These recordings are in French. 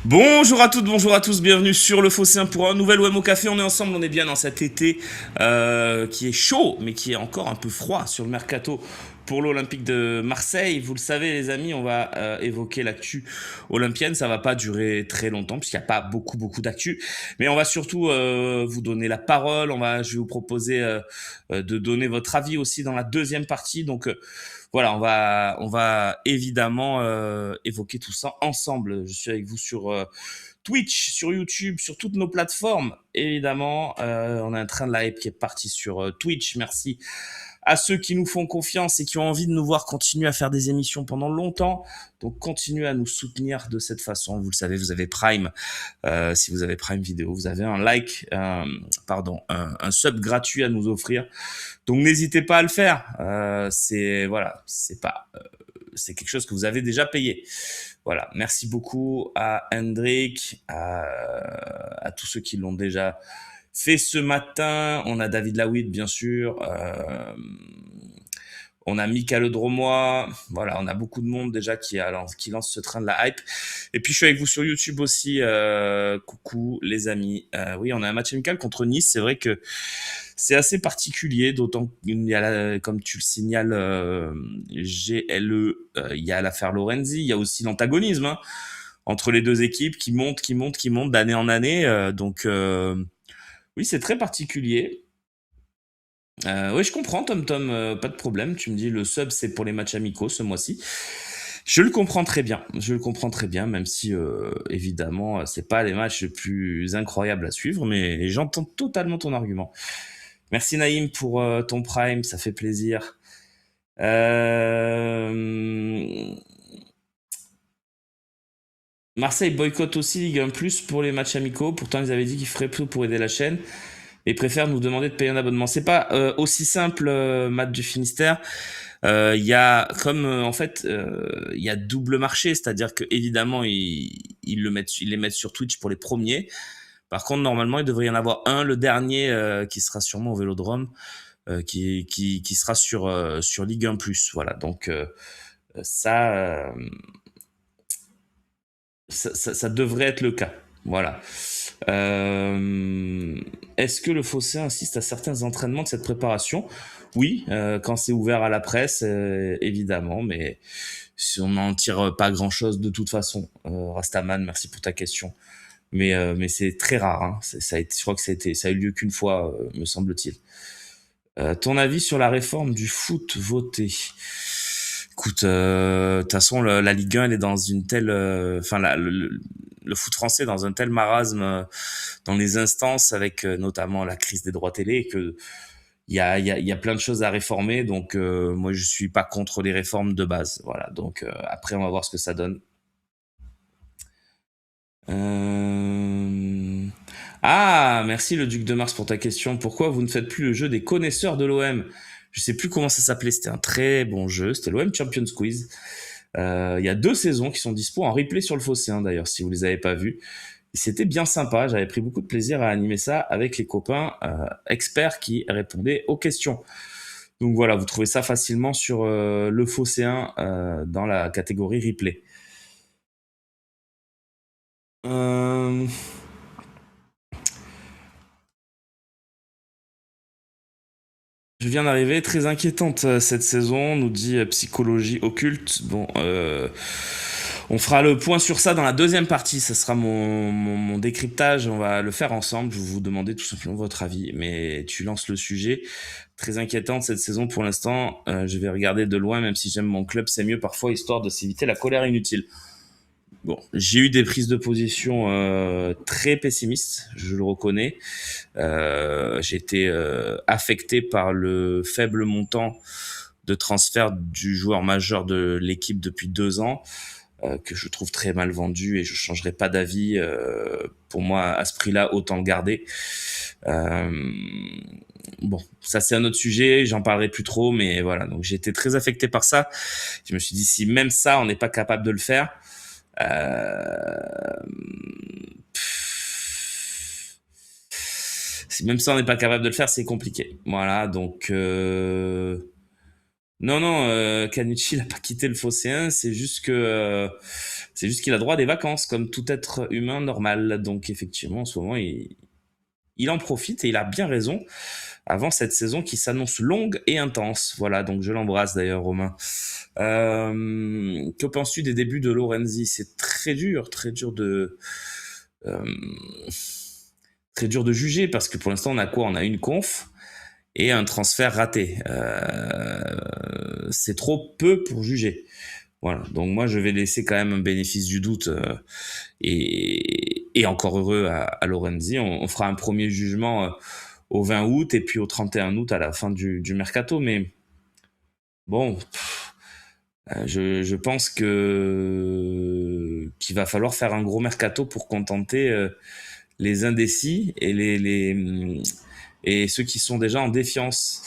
Bonjour à toutes, bonjour à tous, bienvenue sur le Phocéen pour un nouvel OM au café. On est ensemble, on est bien dans cet été qui est chaud, mais qui est encore un peu froid sur le mercato pour l'Olympique de Marseille. Vous le savez les amis, on va évoquer l'actu olympienne. Ça va pas durer très longtemps puisqu'il n'y a pas beaucoup d'actu, mais on va surtout vous donner la parole. Je vais vous proposer de donner votre avis aussi dans la deuxième partie. Donc voilà, on va évidemment évoquer tout ça ensemble. Je suis avec vous sur Twitch, sur YouTube, sur toutes nos plateformes. Évidemment, on a un train de live qui est parti sur Twitch. Merci à ceux qui nous font confiance et qui ont envie de nous voir continuer à faire des émissions pendant longtemps. Donc continuez à nous soutenir de cette façon. Vous le savez, vous avez Prime. Si vous avez Prime Vidéo, vous avez un like, un sub gratuit à nous offrir. Donc n'hésitez pas à le faire. C'est quelque chose que vous avez déjà payé. Voilà, merci beaucoup à Hendrik, à tous ceux qui l'ont déjà fait ce matin. On a David Lawitt, bien sûr. On a Mika Le Dromois. Voilà, on a beaucoup de monde déjà qui lance ce train de la hype. Et puis, je suis avec vous sur YouTube aussi. Coucou, les amis. Oui, on a un match amical contre Nice. C'est vrai que c'est assez particulier, d'autant qu'il y a, comme tu le signales, GLE, il y a l'affaire Lorenzi. Il y a aussi l'antagonisme, hein, entre les deux équipes qui monte d'année en année. Oui, c'est très particulier. Oui, je comprends, Tom Tom, pas de problème. Tu me dis le sub, c'est pour les matchs amicaux ce mois-ci. Je le comprends très bien. Je le comprends très bien, même si évidemment, c'est pas les matchs les plus incroyables à suivre, mais j'entends totalement ton argument. Merci Naïm pour ton prime, ça fait plaisir. Euh... Marseille boycotte aussi Ligue 1 Plus pour les matchs amicaux. Pourtant, ils avaient dit qu'ils feraient tout pour aider la chaîne et préfèrent nous demander de payer un abonnement. C'est pas aussi simple, Matt du Finistère. Il y a il y a double marché, c'est-à-dire que évidemment ils les mettent sur Twitch pour les premiers. Par contre, normalement, il devrait y en avoir un, le dernier, qui sera sûrement au Vélodrome, qui sera sur Ligue 1 Plus. Voilà, donc ça, ça devrait être le cas. Voilà. Est-ce que le Fossé insiste à certains entraînements de cette préparation? Oui, quand c'est ouvert à la presse, évidemment, mais si on n'en tire pas grand-chose de toute façon. Rastaman, merci pour ta question. Mais c'est très rare. Hein. Je crois que ça a eu lieu qu'une fois, me semble-t-il. Ton avis sur la réforme du foot votée? Écoute, de toute façon, la Ligue 1, elle est dans une telle, le foot français est dans un tel marasme dans les instances, avec notamment la crise des droits télé, que il y a plein de choses à réformer. Donc, moi, je suis pas contre les réformes de base. Voilà. Donc, après, on va voir ce que ça donne. Euh... Ah, merci le Duc de Mars pour ta question. Pourquoi vous ne faites plus le jeu des connaisseurs de l'OM? Je sais plus comment ça s'appelait. C'était un très bon jeu. C'était l'OM Champions Quiz. Il y a 2 saisons qui sont dispo en replay sur le Phocéen d'ailleurs, si vous les avez pas vus. Et c'était bien sympa. J'avais pris beaucoup de plaisir à animer ça avec les copains experts qui répondaient aux questions. Donc voilà, vous trouvez ça facilement sur le Phocéen dans la catégorie replay. Euh, Je viens d'arriver, très inquiétante cette saison, nous dit Psychologie Occulte. Bon, on fera le point sur ça dans la deuxième partie, ça sera mon décryptage, on va le faire ensemble, je vais vous demander tout simplement votre avis, mais tu lances le sujet. Très inquiétante cette saison pour l'instant, je vais regarder de loin, même si j'aime mon club, c'est mieux parfois, histoire de s'éviter la colère inutile. Bon, j'ai eu des prises de position très pessimistes, je le reconnais. J'ai été affecté par le faible montant de transfert du joueur majeur de l'équipe depuis 2 ans, que je trouve très mal vendu et je changerai pas d'avis. Pour moi, à ce prix-là, autant le garder. Euh, bon, ça c'est un autre sujet, j'en parlerai plus trop, mais voilà. Donc j'ai été très affecté par ça. Je me suis dit si même ça, on n'est pas capable de le faire. Euh, Si même ça on n'est pas capable de le faire, c'est compliqué. Voilà, donc Non, non, Canucci n'a pas quitté le Phocéen, c'est juste qu'il a droit à des vacances, comme tout être humain normal. Donc effectivement, en ce moment, il en profite et il a bien raison avant cette saison qui s'annonce longue et intense. Voilà, donc je l'embrasse d'ailleurs, Romain. Que penses-tu des débuts de Lorenzi? C'est très dur euh, très dur de juger parce que pour l'instant, on a quoi? On a une conf et un transfert raté. C'est trop peu pour juger. Voilà, donc moi je vais laisser quand même un bénéfice du doute et encore heureux à Lorenzi. On fera un premier jugement au 20 août et puis au 31 août à la fin du mercato. Mais bon, je pense que qu'il va falloir faire un gros mercato pour contenter les indécis et et ceux qui sont déjà en défiance.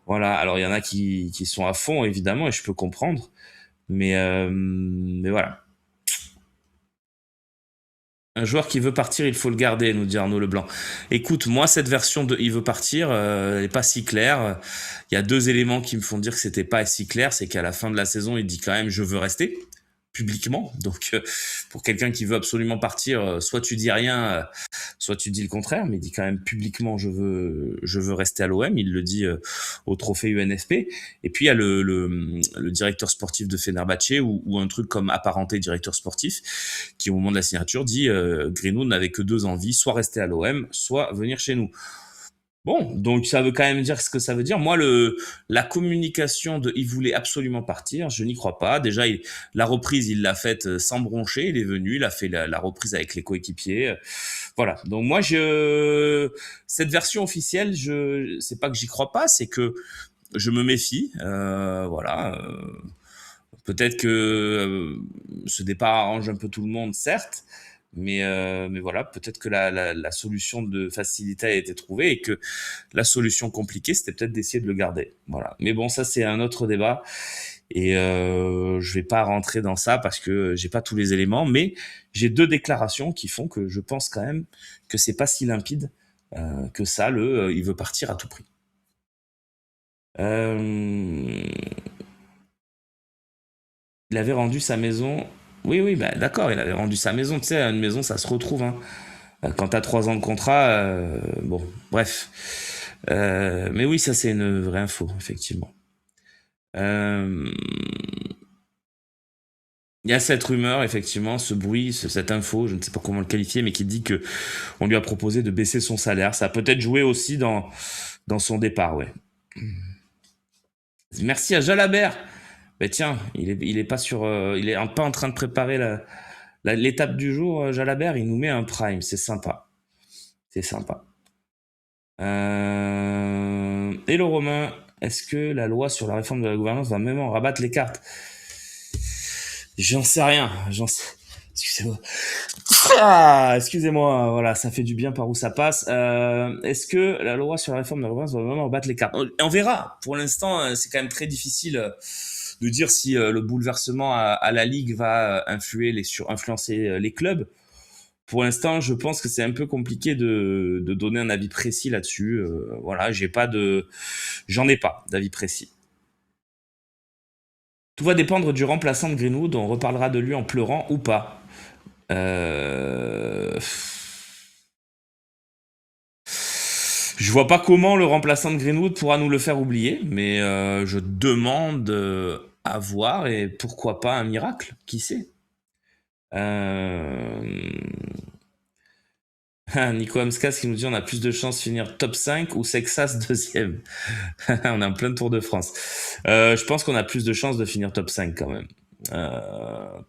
Voilà, alors il y en a qui sont à fond évidemment et je peux comprendre. Mais voilà. Un joueur qui veut partir, il faut le garder, nous dit Arnaud Leblanc. Écoute, moi, cette version de il veut partir, elle est pas si claire. Il y a deux éléments qui me font dire que c'était pas si clair. C'est qu'à la fin de la saison, il dit quand même je veux rester publiquement. Donc, pour quelqu'un qui veut absolument partir, soit tu dis rien, soit tu dis le contraire, mais il dit quand même publiquement je veux rester à l'OM. Il le dit au trophée UNFP. Et puis il y a le directeur sportif de Fenerbahçe ou un truc comme apparenté directeur sportif qui au moment de la signature dit Greenwood n'avait que deux envies, soit rester à l'OM, soit venir chez nous. Bon, donc ça veut quand même dire ce que ça veut dire. Moi, la communication de il voulait absolument partir, je n'y crois pas. Déjà, la reprise, il l'a faite sans broncher. Il est venu, il a fait la reprise avec les coéquipiers. Voilà. Donc moi, cette version officielle, c'est pas que j'y crois pas, c'est que je me méfie. Voilà. Peut-être que ce départ arrange un peu tout le monde, certes, mais voilà, peut-être que la solution de facilité a été trouvée et que la solution compliquée, c'était peut-être d'essayer de le garder. Voilà. Mais bon, ça, c'est un autre débat. Et je vais pas rentrer dans ça parce que j'ai pas tous les éléments, mais j'ai deux déclarations qui font que je pense quand même que c'est pas si limpide que ça. Il veut partir à tout prix. Euh, il avait rendu sa maison. Oui, oui, bah, d'accord, il avait rendu sa maison. Tu sais, une maison, ça se retrouve. Hein. Quand t'as 3 ans de contrat, bon, bref. Mais oui, ça c'est une vraie info, effectivement. Euh, Il y a cette rumeur, effectivement, ce bruit, cette info, je ne sais pas comment le qualifier, mais qui dit que on lui a proposé de baisser son salaire. Ça a peut-être joué aussi dans son départ, ouais. Merci à Jalabert. Mais tiens, il est pas il est pas en train de préparer l'étape du jour, Jalabert. Il nous met un prime, c'est sympa, c'est sympa. Hello Romain, est-ce que la loi sur la réforme de la gouvernance va même en rabattre les cartes? J'en sais rien, Excusez-moi. Excusez-moi, voilà, ça fait du bien par où ça passe. Est-ce que la loi sur la réforme de la gouvernance va vraiment rabattre les cartes? On verra. Pour l'instant, c'est quand même très difficile de dire si le bouleversement à la Ligue va influencer les clubs. Pour l'instant, je pense que c'est un peu compliqué de donner un avis précis là-dessus. Voilà, j'en ai pas d'avis précis. Tout va dépendre du remplaçant de Greenwood. On reparlera de lui en pleurant ou pas. Euh... Je vois pas comment le remplaçant de Greenwood pourra nous le faire oublier, mais je demande à voir et pourquoi pas un miracle, qui sait. Euh... Nico Amskas qui nous dit on a plus de chances de finir top 5 ou Sexas deuxième. On est en plein Tour de France. Je pense qu'on a plus de chances de finir top 5 quand même.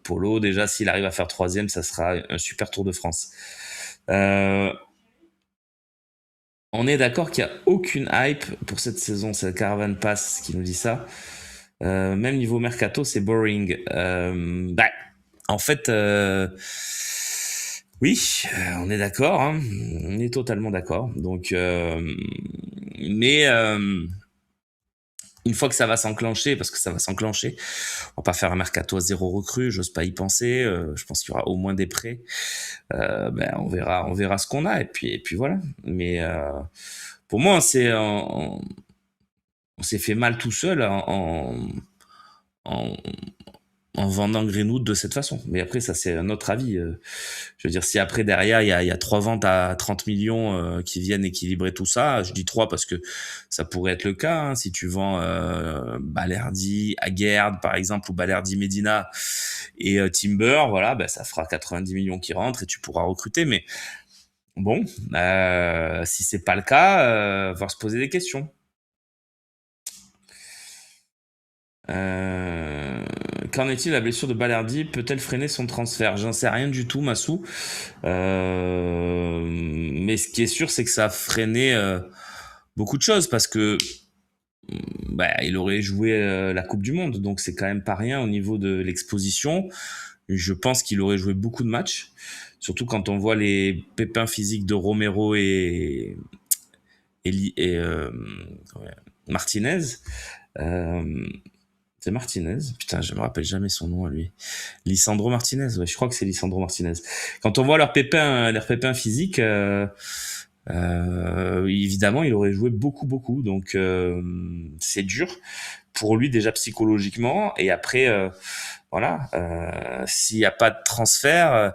Polo, déjà, s'il arrive à faire troisième, ça sera un super Tour de France. On est d'accord qu'il n'y a aucune hype pour cette saison. C'est le Caravan Pass qui nous dit ça. Même niveau mercato, c'est boring. En fait, oui, on est d'accord. Hein. On est totalement d'accord. Donc, mais une fois que ça va s'enclencher, parce que ça va s'enclencher, on va pas faire un mercato à zéro recrue, j'ose pas y penser. Je pense qu'il y aura au moins des prêts. On verra ce qu'on a et puis voilà. Mais pour moi, on s'est fait mal tout seul en, en vendant Greenwood de cette façon. Mais après, ça, c'est un autre avis. Je veux dire, si après, derrière, il y a 3 ventes à 30 millions qui viennent équilibrer tout ça, je dis 3 parce que ça pourrait être le cas. Hein, si tu vends Balerdi, Aguerd, par exemple, ou Balerdi Medina et Timber, voilà, ben, ça fera 90 millions qui rentrent et tu pourras recruter. Mais bon, si c'est pas le cas, va se poser des questions. Euh, Qu'en est-il de la blessure de Balerdi? Peut-elle freiner son transfert? J'en sais rien du tout, Massou. Mais ce qui est sûr, c'est que ça a freiné beaucoup de choses parce que bah, il aurait joué la Coupe du Monde, donc c'est quand même pas rien au niveau de l'exposition. Je pense qu'il aurait joué beaucoup de matchs, surtout quand on voit les pépins physiques de Romero et Martinez. Euh, c'est Martinez. Putain, je me rappelle jamais son nom à lui. Lisandro Martinez. Ouais, je crois que c'est Lisandro Martinez. Quand on voit leurs pépins physiques, évidemment, il aurait joué beaucoup, beaucoup. Donc, c'est dur pour lui déjà psychologiquement. Et après, voilà, s'il n'y a pas de transfert,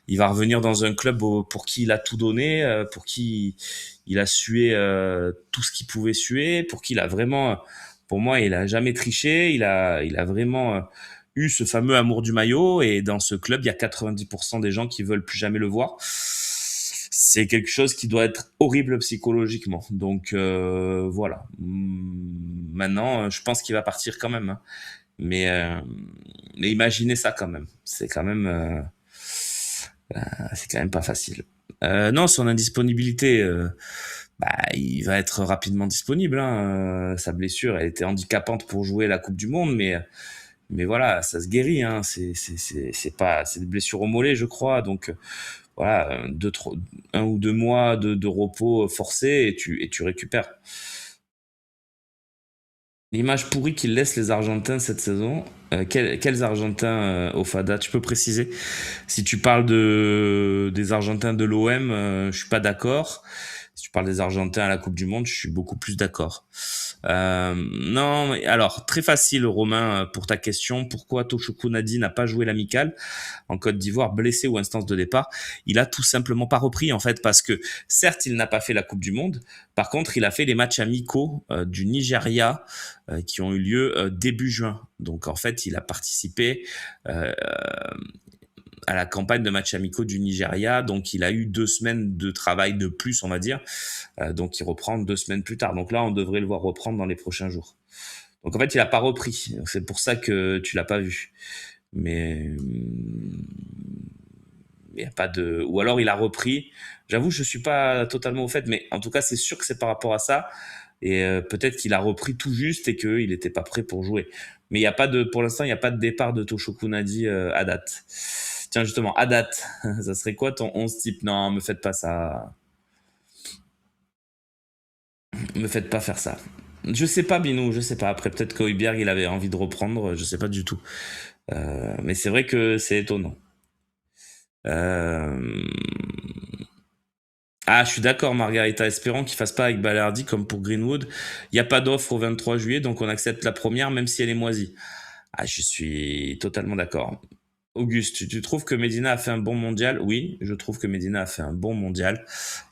il va revenir dans un club pour qui il a tout donné, pour qui il a sué tout ce qu'il pouvait suer, pour qui il a vraiment, pour moi, il a jamais triché, il a vraiment eu ce fameux amour du maillot. Et dans ce club, il y a 90% des gens qui veulent plus jamais le voir. C'est quelque chose qui doit être horrible psychologiquement. Donc voilà. Maintenant, je pense qu'il va partir quand même. Hein. Mais, euh, mais imaginez ça quand même. C'est quand même pas facile. Non, son indisponibilité, bah, il va être rapidement disponible. Hein. Sa blessure, elle était handicapante pour jouer la Coupe du Monde, mais voilà, ça se guérit. Hein. C'est pas, c'est des blessures au mollet, je crois. Donc voilà, 1 ou 2 mois de repos forcé et tu récupères. L'image pourrie qu'il laisse les Argentins cette saison. Quels Argentins au Fada? Tu peux préciser? Si tu parles des Argentins de l'OM, je suis pas d'accord. Si tu parles des Argentins à la Coupe du Monde, je suis beaucoup plus d'accord. Non, mais alors très facile, Romain, pour ta question. Pourquoi Toshoku Nadi n'a pas joué l'amical en Côte d'Ivoire, blessé ou instance de départ? Il a tout simplement pas repris en fait parce que certes, il n'a pas fait la Coupe du Monde. Par contre, il a fait les matchs amicaux du Nigeria qui ont eu lieu début juin. Donc en fait, il a participé à la campagne de matchs amicaux du Nigeria. Donc il a eu 2 semaines de travail de plus, on va dire. Donc il reprend 2 semaines plus tard. Donc là, on devrait le voir reprendre dans les prochains jours. Donc en fait, il a pas repris. C'est pour ça que tu l'as pas vu. Mais il y a pas de, ou alors il a repris. J'avoue, je suis pas totalement au fait, mais en tout cas, c'est sûr que c'est par rapport à ça. Et peut-être qu'il a repris tout juste et qu'il n'était pas prêt pour jouer. Mais il y a pas de, pour l'instant, il n'y a pas de départ de Toshoku Nadi à date. Tiens, justement, à date, ça serait quoi ton 11 type? Non, me faites pas ça. Me faites pas faire ça. Je sais pas, Binou, je sais pas. Après, peut-être qu'Hoiberg, il avait envie de reprendre, je sais pas du tout. Mais c'est vrai que c'est étonnant. Euh... Ah, je suis d'accord, Margarita. Espérons qu'il fasse pas avec Balerdi comme pour Greenwood. Il n'y a pas d'offre au 23 juillet, donc on accepte la première, même si elle est moisie. Ah, je suis totalement d'accord. Auguste, tu trouves que Medina a fait un bon mondial? Oui, je trouve que Medina a fait un bon mondial.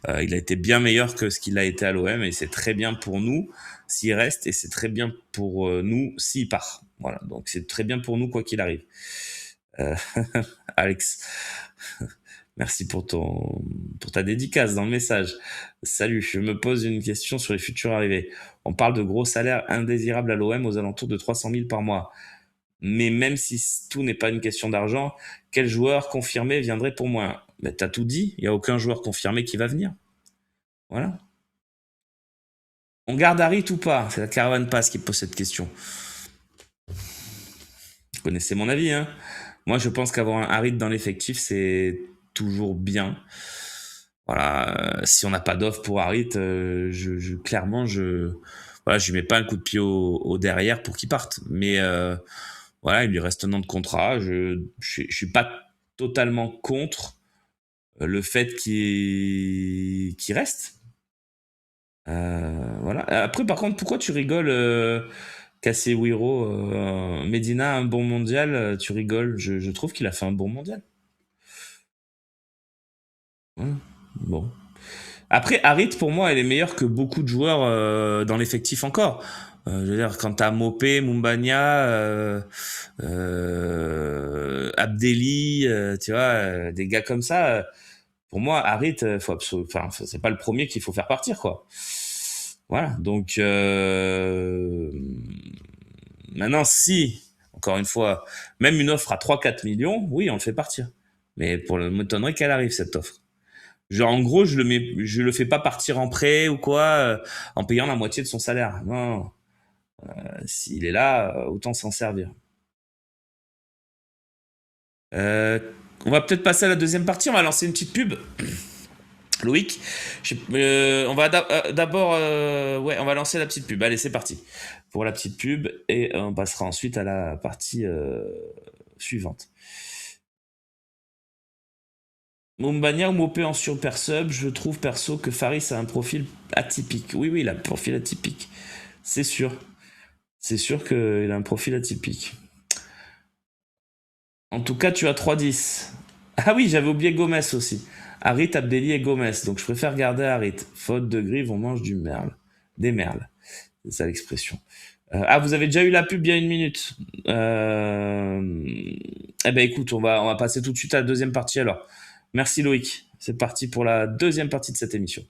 Il a été bien meilleur que ce qu'il a été à l'OM et c'est très bien pour nous s'il reste et c'est très bien pour nous s'il part. Voilà, donc c'est très bien pour nous quoi qu'il arrive. Euh, Alex, merci pour ta dédicace dans le message. Salut, je me pose une question sur les futurs arrivés. On parle de gros salaires indésirables à l'OM aux alentours de 300 000 par mois. Mais même si tout n'est pas une question d'argent, quel joueur confirmé viendrait pour moi? Ben, t'as tout dit, il n'y a aucun joueur confirmé qui va venir. Voilà. On garde Harit ou pas? C'est la Caravane Pass qui pose cette question. Vous connaissez mon avis, hein? Moi, je pense qu'avoir un Harit dans l'effectif, c'est toujours bien. Voilà, si on n'a pas d'offre pour Harit, clairement, voilà, je lui mets pas un coup de pied au derrière pour qu'il parte. Mais voilà, il lui reste 1 an de contrat. Je suis pas totalement contre le fait qu'il reste. Voilà. Après, par contre, pourquoi tu rigoles, Casemiro, Medina, un bon mondial, tu rigoles. Je trouve qu'il a fait un bon mondial. Voilà. Bon. Après, Harit, pour moi, elle est meilleure que beaucoup de joueurs dans l'effectif encore. Je veux dire, quand t'as Mopé, Mumbagna, Abdelli, tu vois, des gars comme ça, pour moi, Harit, enfin, c'est pas le premier qu'il faut faire partir, quoi. Voilà. Donc, maintenant, si, encore une fois, même une offre à 3-4 millions, oui, on le fait partir. Mais m'étonnerait qu'elle arrive, cette offre. Genre, en gros, je le fais pas partir en prêt ou quoi, en payant la moitié de son salaire. Non, s'il est là, autant s'en servir. Euh, on va peut-être passer à la deuxième partie. On va lancer une petite pub. Loïc, on va d'abord, ouais, on va lancer la petite pub. Allez, c'est parti pour la petite pub et on passera ensuite à la partie suivante. Mumbagna ou Mopé en super sub, je trouve perso que Faris a un profil atypique. Oui, oui, il a un profil atypique. C'est sûr. C'est sûr qu'il a un profil atypique. En tout cas, tu as 3-10. Ah oui, j'avais oublié Gomez aussi. Harit, Abdelli et Gomez. Donc je préfère garder Harit. Faute de grive, on mange du merle. Des merles. C'est ça l'expression. Ah, vous avez déjà eu la pub il y a 1 minute. Eh ben écoute, on va passer tout de suite à la deuxième partie alors. Merci Loïc. C'est parti pour la deuxième partie de cette émission.